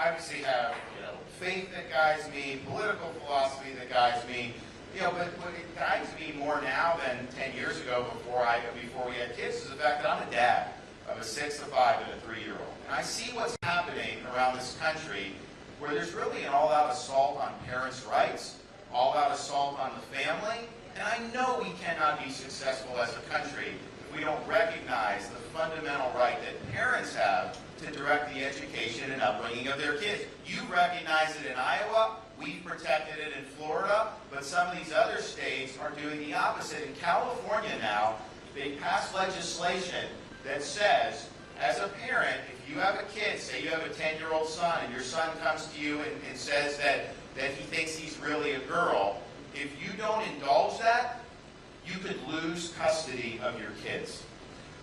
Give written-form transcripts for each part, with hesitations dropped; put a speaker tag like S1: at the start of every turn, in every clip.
S1: I obviously have, faith that guides me, political philosophy that guides me, but what it guides me more now than 10 years ago before we had kids is the fact that I'm a dad of a 6, a 5, and a 3-year-old. And I see what's happening around this country where there's really an all-out assault on parents' rights, all-out assault on the family, and I know we cannot be successful as a country if we don't recognize the fundamental right that parents have to direct the education and upbringing of their kids. You recognize it in Iowa, we've protected it in Florida, but some of these other states are doing the opposite. In California now, they passed legislation that says, as a parent, if you have a kid, say you have a 10-year-old son, and your son comes to you and says that he thinks he's really a girl, if you don't indulge that, you could lose custody of your kids.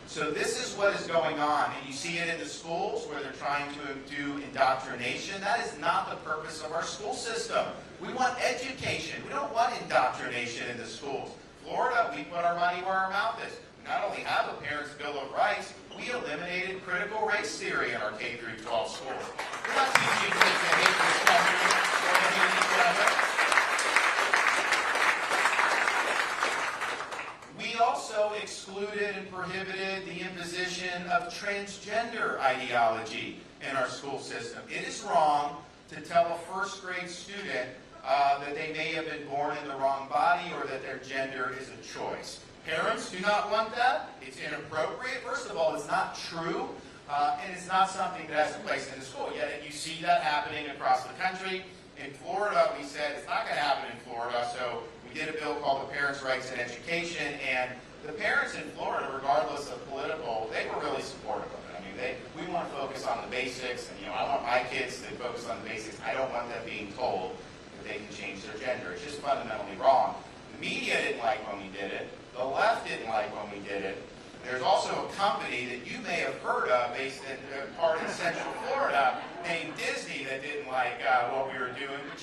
S1: So this is what is going on, and you see it in the schools where they're trying to do indoctrination. That is not the purpose of our school system. We want education. We don't want indoctrination in the schools. Florida, we put our money where our mouth is. We not only have a Parents' Bill of Rights, we eliminated critical race theory in our K-12 schools. We're not teaching kids to hate this country or to hate each other. We also excluded and prohibited the imposition of transgender ideology in our school system. It is wrong to tell a first-grade student that they may have been born in the wrong body or that their gender is a choice. Parents do not want that. It's inappropriate. First of all, it's not true, and it's not something that has a place in the school. Yet you see that happening across the country. In Florida, we said it's not going to happen in Florida, so we did a bill called the Parents' Rights in Education, and the parents in Florida, regardless of political, they were really supportive of it. I mean, we want to focus on the basics, and I want my kids to focus on the basics. I don't want them being told that they can change their gender. It's just fundamentally wrong. The media didn't like when we did it. The left didn't like when we did it. There's also a company that you may have heard of based in part in Central Florida named Disney that didn't like what we were doing. But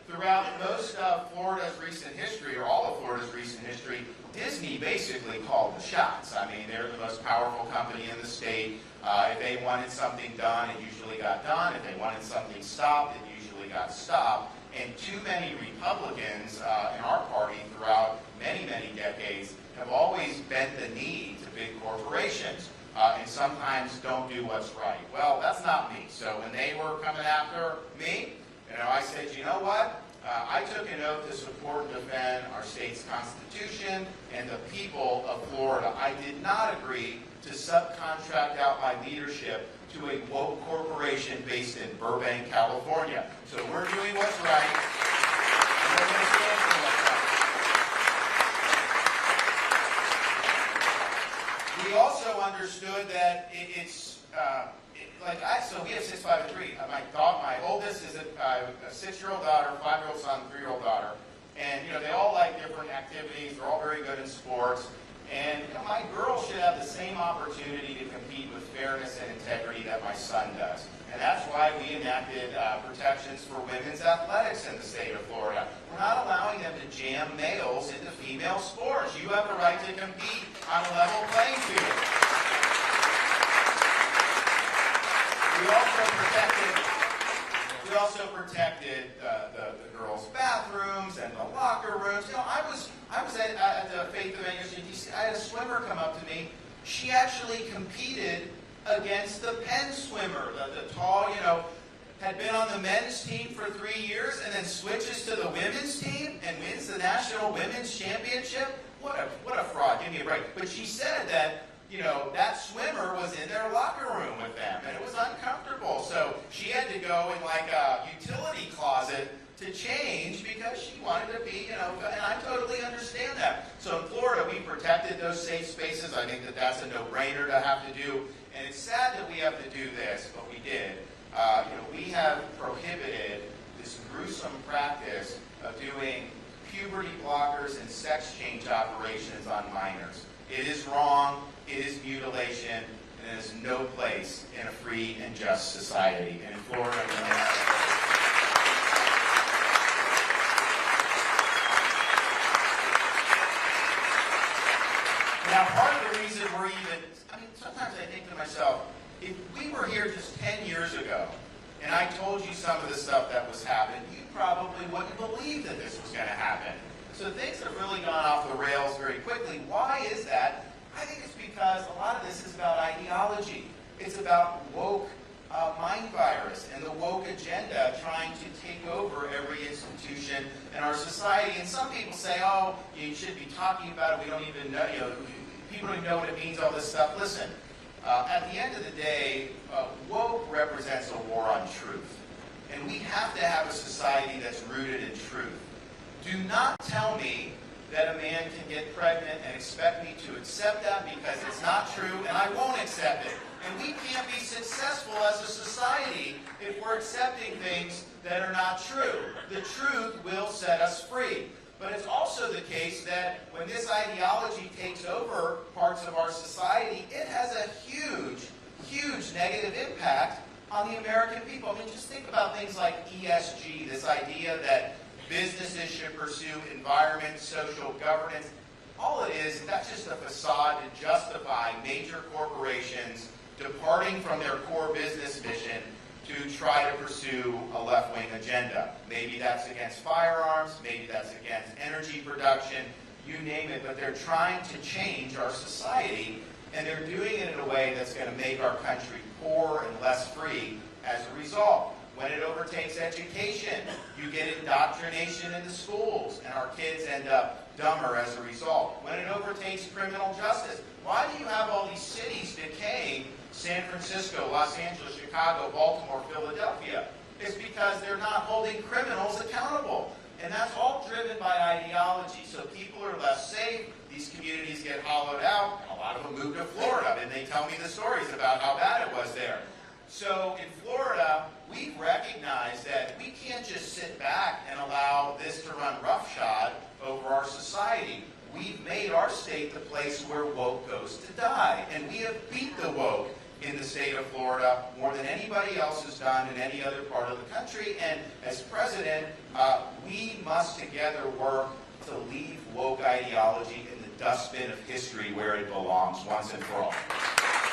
S1: throughout most of Florida's recent history, or all of Florida's recent history, Disney basically called the shots. I mean, they're the most powerful company in the state. If they wanted something done, it usually got done. If they wanted something stopped, it usually got stopped. And too many Republicans in our party throughout many, many decades have always bent the knee to big corporations and sometimes don't do what's right. Well, that's not me. So when they were coming after me, I said, you know what? I took an oath to support and defend our state's constitution and the people of Florida. I did not agree to subcontract out my leadership to a woke corporation based in Burbank, California. So we're doing what's right. And we're going to stand for what's right. We also understood that so we have 6, 5, and 3. My oldest is a 6-year-old daughter, 5-year-old son, 3-year-old daughter. And, they all like different activities. They're all very good in sports. And my girl should have the same opportunity to compete with fairness and integrity that my son does. And that's why we enacted protections for women's athletics in the state of Florida. We're not allowing them to jam males into female sports. You have the right to compete on a level playing field. We also protected the girls' bathrooms and the locker rooms. I was at the Faith event yesterday in DC. I had a swimmer come up to me. She actually competed against the Penn swimmer, the tall, had been on the men's team for 3 years and then switches to the women's team and wins the national women's championship. What a fraud! Give me a break. But she said that. That swimmer was in their locker room with them, and it was uncomfortable. So she had to go in like a utility closet to change because she wanted to be, and I totally understand that. So in Florida, we protected those safe spaces. I think that that's a no-brainer to have to do, and it's sad that we have to do this, but we did. We have prohibited this gruesome practice of doing puberty blockers and sex change operations on minors. It is wrong. It is mutilation, and it has no place in a free and just society. And in Florida, now, part of the reason we're sometimes I think to myself, if we were here just 10 years ago, and I probably wouldn't believe that this was going to happen. So things have really gone off the rails very quickly. Why is that? I think it's because a lot of this is about ideology. It's about woke mind virus and the woke agenda trying to take over every institution in our society. And some people say, oh, you should be talking about it. We don't even know, people don't even know what it means, all this stuff. Listen, at the end of the day, woke represents a war on truth. And we have to have a society that's rooted in truth. Do not tell me that a man can get pregnant and expect me to accept that because it's not true, and I won't accept it. And we can't be successful as a society if we're accepting things that are not true. The truth will set us free. But it's also the case that when this ideology takes over parts of our society, it has a huge, huge negative impact on the American people. I mean, just think about things like ESG, this idea that businesses should pursue environment, social governance. All it is, that's just a facade to justify major corporations departing from their core business mission to try to pursue a left-wing agenda. Maybe that's against firearms, maybe that's against energy production, you name it, but they're trying to change our society, and they're doing it in a way that's going to make our country poor and less free as a result. When it overtakes education, you get indoctrination in the schools, and our kids end up dumber as a result. When it overtakes criminal justice, why do you have all these cities decaying? San Francisco, Los Angeles, Chicago, Baltimore, Philadelphia. It's because they're not holding criminals accountable. And that's all driven by ideology. So people are less safe, these communities get hollowed out, and a lot of them move to Florida, and they tell me the stories about how bad it was there. So in Florida, we've recognized that we can't just sit back and allow this to run roughshod over our society. We've made our state the place where woke goes to die. And we have beat the woke in the state of Florida more than anybody else has done in any other part of the country. And as president, we must together work to leave woke ideology in the dustbin of history where it belongs once and for all.